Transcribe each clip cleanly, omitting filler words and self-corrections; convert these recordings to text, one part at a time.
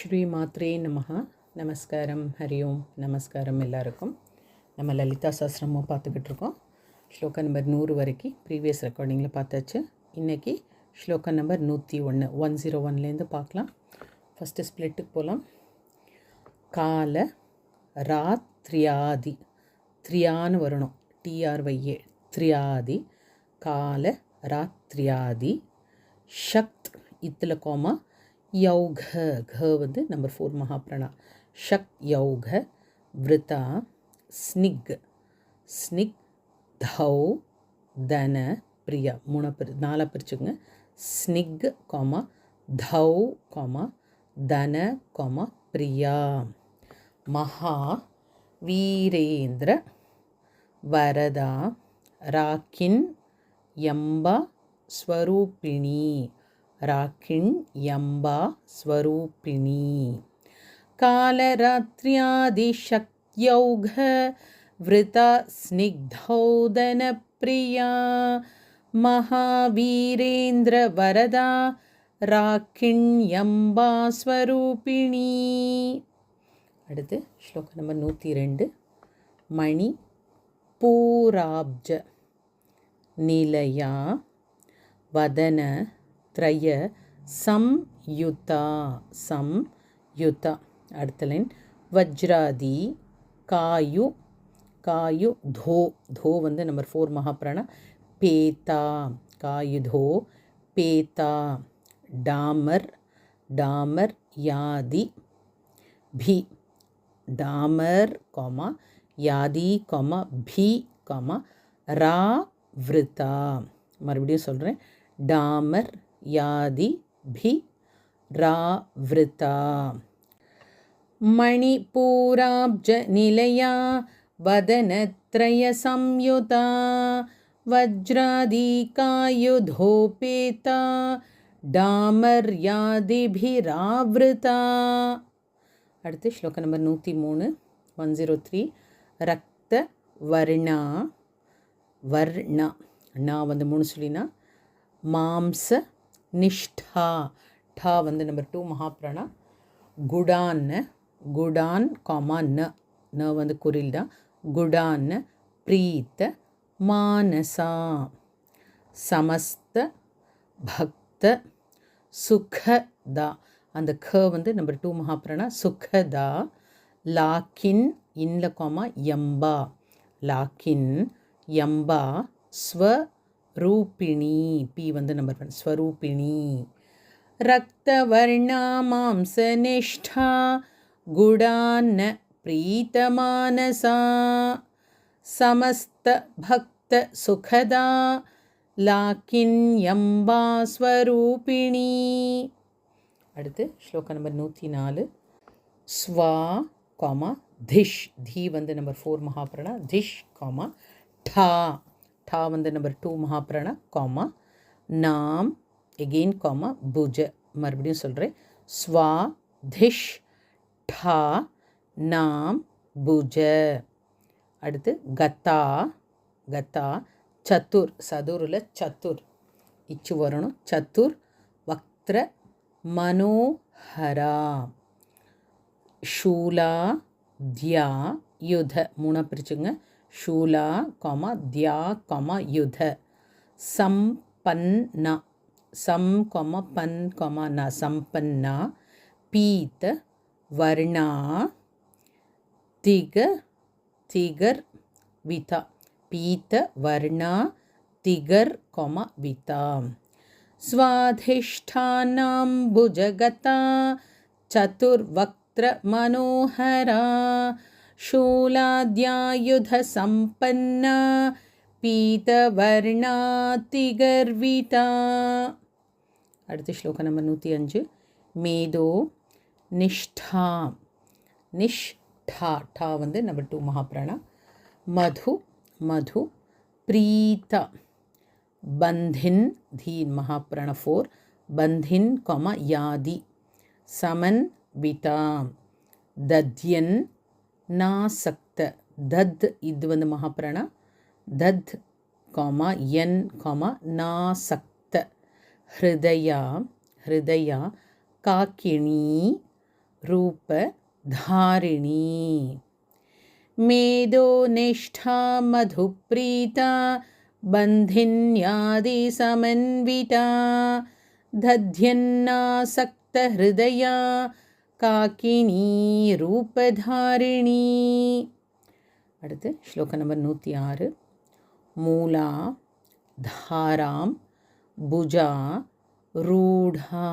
ஸ்ரீ மாத்ரே நமஹ. நமஸ்காரம், ஹரி ஓம். நமஸ்காரம் எல்லாருக்கும். நம்ம லலிதா சாஸ்திரமும் பார்த்துக்கிட்டு இருக்கோம். ஸ்லோகா நம்பர் 100 வரைக்கும் ப்ரீவியஸ் ரெக்கார்டிங்கில் பார்த்தாச்சு. இன்றைக்கி ஸ்லோகா நம்பர் 101 101லேருந்து பார்க்கலாம். ஃபஸ்ட்டு ஸ்ப்ளிட்டுக்கு போகலாம். கால ராத்ரியாதி, த்ரியான்னு வரணும், TRYA, த்ரியாதி. கால ராத்ரியாதி ஷக்த் இத்தில் கோமா யௌக, க வந்து நம்பர் 4 மகாப்ராணா. ஷக் யௌக விருதா ஸ்னிக், ஸ்னிக் தௌ தன பிரியா. 4 பிரிச்சுங்க. ஸ்னிக் கோமா தௌ கோமா தன கோமா பிரியா. மகா வீரேந்திர வரதா ராக்கின் யம்பா ஸ்வரூபிணி, ராக்கின் யம்பா ஸ்வரூபிணி. காலராத்ரியாதிஷக்யௌக விருதா ஸ்னிக்தௌதன பிரியா. மகாவீரேந்திர வரதா ராக்கின் யம்பா ஸ்வரூபிணி. அடுத்து ஸ்லோகம் நம்பர் 102. மணி பூராப்ஜ நிலையா வதன த்ரய சம்யுதா, சம்யுதா. அடுத்த லைன் வஜ்ராதி காயு, காயு தோ, தோ வந்து நம்பர் 4 மகாப்ராணா. பேதா, காயுதோ பேதா. டாமர், டாமர் யாதி பி, டாமர் கோமா யாதி கோமா பி கோமா ரா விருதா. மறுபடியும் சொல்கிறேன். டாமர் யாதி பி ரா விருதா. மணிபூராப்ஜ நிலையா வதனத்ரய சம்யுதா வஜ்ராதி காயுதோபேதா டாமர் யாதிபிராவிருதா. அடுத்து ஸ்லோக நம்பர் 103 103. ரக்த வர்ணா, வர்ணா நா வந்து 3 சொல்லினா. மாம்ச நிஷ்டா, டா வந்து நம்பர் 2 மகாப்ராணா. குடான், குடான் காமா ந, ந வந்து குரில் தான். குடான் பிரீத்த மானசா. சமஸ்த பக்த சுகதா, அந்த க வந்து நம்பர் 2 மகாப்ராணா. சுகதா. லாக்கின் இன்ல கோமா யம்பா, லாக்கின் யம்பா ஸ்வரூபிணி, பி வந்து நம்பர் 1 ஸ்வரூபிணி. ரக்தவர்ணா மாம்சநிஷ்டா குடான்ன பிரீத்தமானசா சமஸ்த பக்த சுகதா லாக்கின் யம்பா ஸ்வரூபிணி. அடுத்து ஸ்லோகா நம்பர் 104. ஸ்வா காமா திஷ், தி வந்து நம்பர் 4 மகாப்ராணா. திஷ் காமா டா, டா வந்து நம்பர் 2 மகாப்ராணா காமா நாம் எகெயின் காமா புஜ. மறுபடியும் சொல்கிறேன். ஸ்வா திஷ் டா நாம் புஜ. அடுத்து கதா, கதா சத்துர், சதுரில் சத்துர் இச்சு வரணும். சத்துர் வக்ர மனோஹரா. ஷூலா தியா யுத, 3 பிரிச்சுங்க. ஷூலா காமா தியா காமா யுத. சம்பன்னா, சம் காமா பன் காமா நா, சம்பன்னா. பீத வர்ணா திக, திகர் விதா. பீத வர்ணா திகர் காமா விதா. ஸ்வாதிஷ்டானாம் புஜகதா சதுர்வக்ர மனோஹரா शूलाद्यायुध संपन्ना पीतवर्णा तिगर्विता. அடுத்த ஸ்லோகம் நம்பர் 105. மேதோ நிஷ்டா, நிஷ்டா, டா வந்து நம்பர் 2 மகாப்ராணா. மது, மது பிரீதா. பந்தின், தீன் மகாப்ராணா 4. பந்தின் கோமா யாதி. சமன் விதா. தத்யன் நாசக்த, தத் இது வந்து மகாப்ராணா. தத் காமா என் காமா நாசக்த. ஹிருதயா, ஹிருதயா காக்கிணி रूपधारिणी मेदो निष्ठा मधुप्रीता बन्धिन्यादिसमन्विता दध्यन्नासक्तहृदया काकिनी रूपधारिणी. அடுத்து ஸ்லோகம் நம்பர் 106. மூலா தாராம் புஜா ரூடா.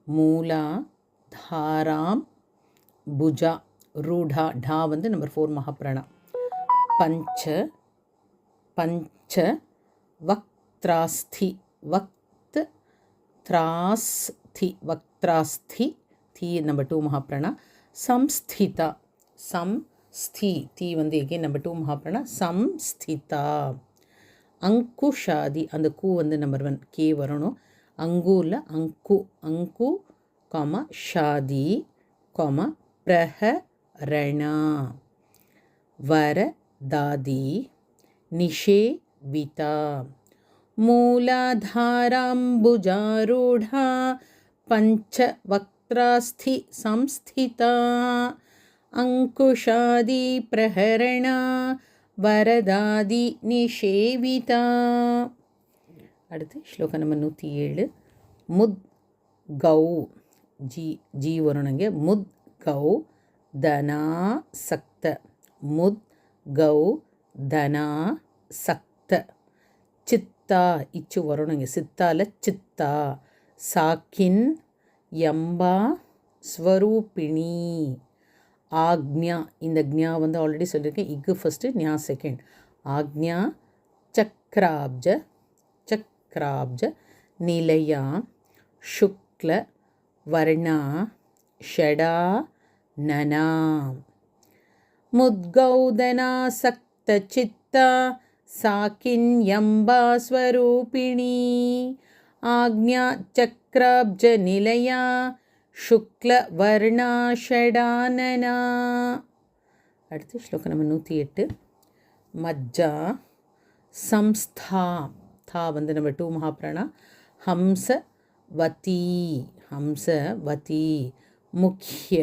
மூலா தாராம் புஜா ரூடா. டா வந்து நம்பர் 4 மகாப்ராணா. பஞ்ச பஞ்ச வக்த்ராஸ்தி. வக்த்ராஸ்தி வக்த்ராஸ்தி தீ நம்பர் 2 மகாப்ராணா. சம்ஸ்திதா. சம்ஸ்தி தீ வந்து எகெயின் நம்பர் 2 மகாப்ராணா. சம்ஸ்திதா. அங்குஷாதி அந்த கூ வந்து நம்பர் 1 கே வரணும். அங்குல அங்கு அங்கு காமா ஷாதி காமா பிரஹரணா. வரதாதி நிஷேவிதா. மூலாதாராம்புஜாரூಢா பஞ்சவக்த்ராஸ்தி சம்ஸ்திதா. அங்குஷாதி பிரஹரணா வரதாதி நிஷேவிதா. அடுத்து ஸ்லோகம் நம்பர் 107. முத் கௌ ஜி ஜி வரணுங்க. முத் கௌ தனா சக்த. முத் கௌ தனா சக்த. சித்தா இச்சு வரணுங்க. சித்தால சித்தா. சாக்கின் யம்பா ஸ்வரூபிணி. ஆக்ஞா இந்த க்ஞா வந்து ஆல்ரெடி சொல்லியிருக்கேன். இக்கு ஃபஸ்ட்டு ஞா செகண்ட். ஆக்ஞா சக்ராப்ஜ சக்ராப்ஜ நிலையா சுக்ல வர்ணா ஷடா நனா. முத்கௌதனாசக்த சித்தா சாக்கின்யம்பா ஸ்வரூபிணி. ஆக்ஞா சக்ராப்ஜ நிலையா சுக்ல வர்ணா ஷடானனா. அடுத்து ஸ்லோகம் நம்பர் 108. மஜ்ஜா சம்ஸ்தா. தா வந்து நம்பர் 2 மகாப்ராணா. ஹம்சவதி ஹம்சவதி. முக்கிய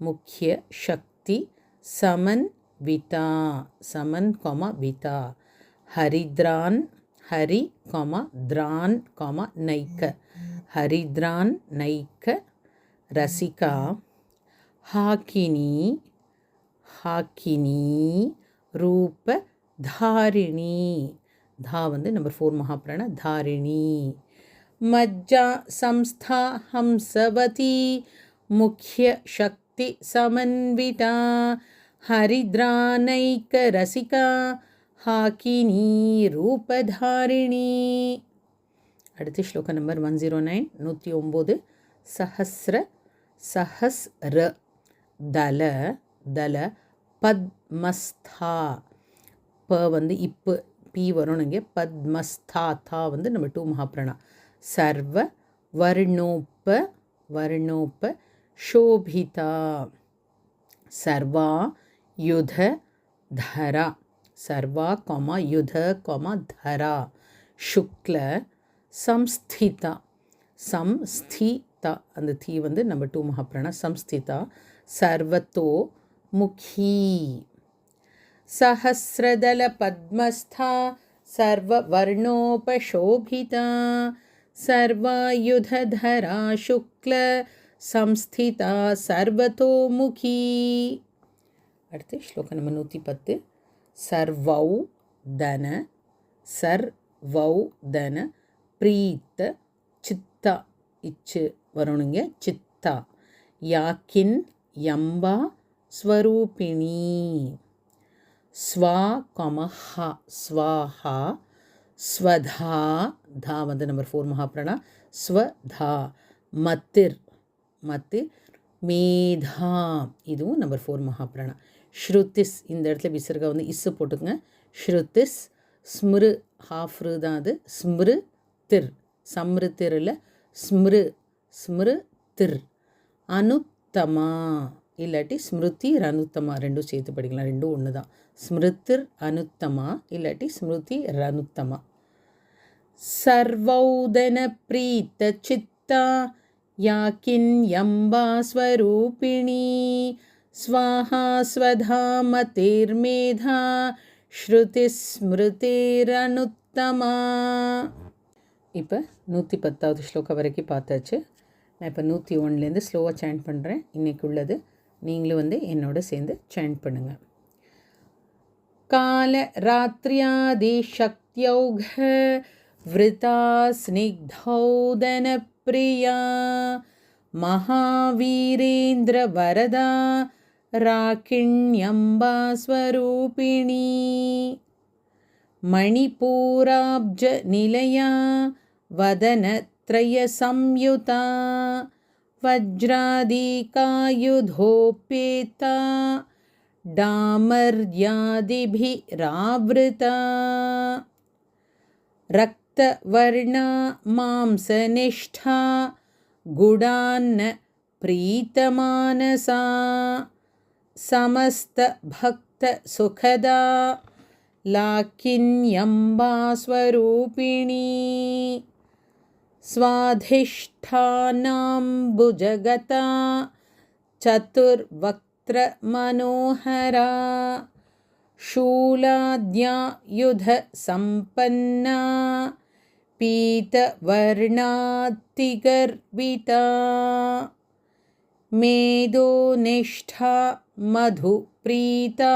முக்கிய சக்தி சமன்விதா. சமன் காமா விதா. ஹரித்ரான் ஹரி காமா திரான் காமா நைக்க. ஹரித்ரான் நைக்க ரசிகா. ஹாக்கினி ஹாக்கினி ரூபதாரிணி. தா வந்து நம்பர் 4 மகாப்ராணா. தாரிணி. மஜ்ஜா சம்ஸ்தா ஹம்சவதி முக்கிய சக்தி சமன்விதா. ஹரித்ரானைக்க ரசிகா ஹாக்கினி ரூபதாரிணி. அடுத்து ஸ்லோகம் நம்பர் 109. 109. சஹஸ்ர சஹஸ்ர தல தல பத்மஸ்தா. ப வந்து இப்போ பி வரணுங்க. பத்மஸ்தா. தா வந்து நம்ம 2 மகாப்ராணா. சர்வ வர்ணோப்ப வர்ணோப்ப சோபிதா. சர்வா யுத தரா. சர்வா காமா யுத காமா தரா. சுக்ல சம்ஸ்திதா. சம்ஸ்திதா அந்த தீ வந்து நம்ம 2 மகாப்ராணா. சம்ஸ்திதா. சர்வத்தோ முகி. சஹஸ்ரதல பத்மஸ்தா சர்வவர்ணோபசோபிதா. சர்வாயுததரா சுக்ல சம்ஸ்திதா சர்வதோமுகி. அடுத்து ஸ்லோகம் நம்பர் 110. சர்வௌ தன சர்வௌ தன பிரீத்த சித்தா. இச்சு வரணுங்க. சித்தா. யாக்கின் யம்பா ஸ்வரூபிணி. ஸ்வா கமஹா ஸ்வாஹா. ஸ்வதா. தா வந்து நம்பர் 4 மகாப்ராணா. ஸ்வதா. மத்திர் மத்திர் மேதா. இதுவும் நம்பர் 4 மகாப்ராணா. ஸ்ருதிஸ் இந்த இடத்துல விசர்கா வந்து இஸ்ஸு போட்டுக்கங்க. ஸ்ருதிஸ். ஸ்மிரு ஹாஃப்ரு தான் அது. ஸ்மிரு திர். சம்ருத்திர் இல்லை. ஸ்மிரு ஸ்மிரு திர். அனுத்தமா இல்லாட்டி ஸ்மிருதிர் அனுத்தமா ரெண்டும் சேர்த்து படிக்கலாம். ரெண்டும் ஒன்று தான். ஸ்மிருதிர் அனுத்தமா இல்லாட்டி ஸ்மிருதி ரனுத்தமா. சர்வௌதன பிரீத்த சித்தா या किन्यम्बा स्वरूपिणी स्वाहा स्वधा मतिर्मेधा ஸ்ருதிஸ்மிருதிரனுத்தமா. இப்போ 110வது ஸ்லோகம் வரைக்கும் பார்த்தாச்சு. நான் இப்போ 101லேருந்து ஸ்லோவாக சேண்ட் பண்ணுறேன். இன்றைக்கு உள்ளது நீங்களும் என்னோட சேர்ந்து சேண்ட் பண்ணுங்கள். கால ராத்ரியாதி சக்தியௌக விருதா ஸ்னிக்தௌதன பிரியா மகாவீரேந்திர வரதா ராக்கிண்யம்பா ஸ்வரூபிணி மணிபூராப்ஜ நிலையா வதனத்ரய சம்யுதா வஜ்ராதிகாயுதோபேதா டாமர்யாதிபிராவ்ருதா ரக்தவர்ணா மாம்சனிஷ்டா குடான்ன பிரீத்தமானசா समस्त भक्त सुखदा लाकिन्यम्बा स्वरूपिणी स्वाधिष्ठानाम्बुजगता चतुर्वक्त्र मनोहरा शूलाद्यायुध संपन्ना पीतवर्णातिगर्विता मेदोनिष्ठा मधुप्रीता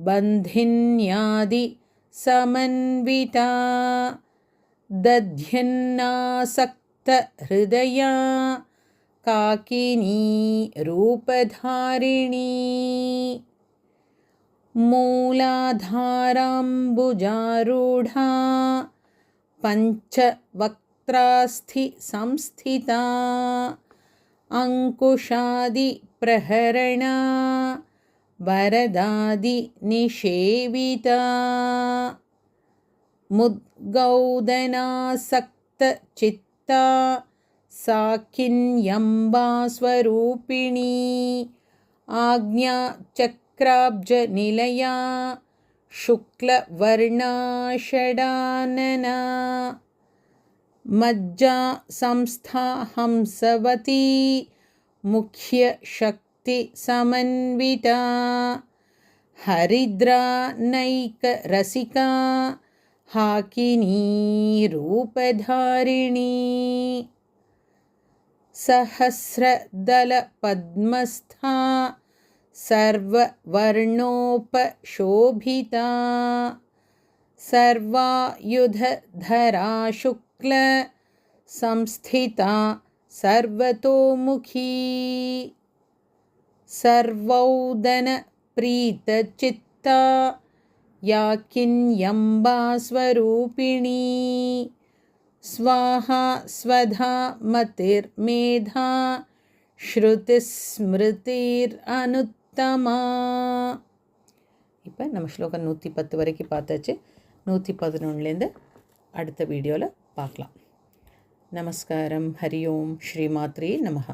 बन्धिन्यादि समन्विता दध्यन्नासक्तहृदया काकिनी रूपधारिणी मूलाधाराम्बुजारूढा पञ्चवक्त्रास्थि संस्थिता अंकुशादि प्रहरणा वरदादि निषेविता मुद्गौदनासक्त चित्ता साकिन्यम्बा स्वरूपिणी आज्ञा चक्राब्ज निलया शुक्लवर्णा षडानना मज्जा संस्था हंसवती मुख्य शक्ति समन्विता हरिद्रा नैक रसिका हाकिनी रूपधारिणी सहस्रदल पद्मस्था सर्ववर्णोपशोभिता सर्वायुधधरा शुक्ल संस्थिता सर्वतोमुखी सर्वौदन प्रीतचित्ता याकिन्यम्बा स्वरूपिणी स्वाहा स्वधा मतिर्मेधा ஸ்ருதிஸ்மிருதிரனுத்தமா. இப்போ நம்ம ஸ்லோகம் 110 வரைக்கும் பார்த்தாச்சு. 111லேருந்து அடுத்த வீடியோவில் பார்க்கலாம். நமஸ்காரம். ஹரி ஓம். ஸ்ரீமாத்ரே நமஹ.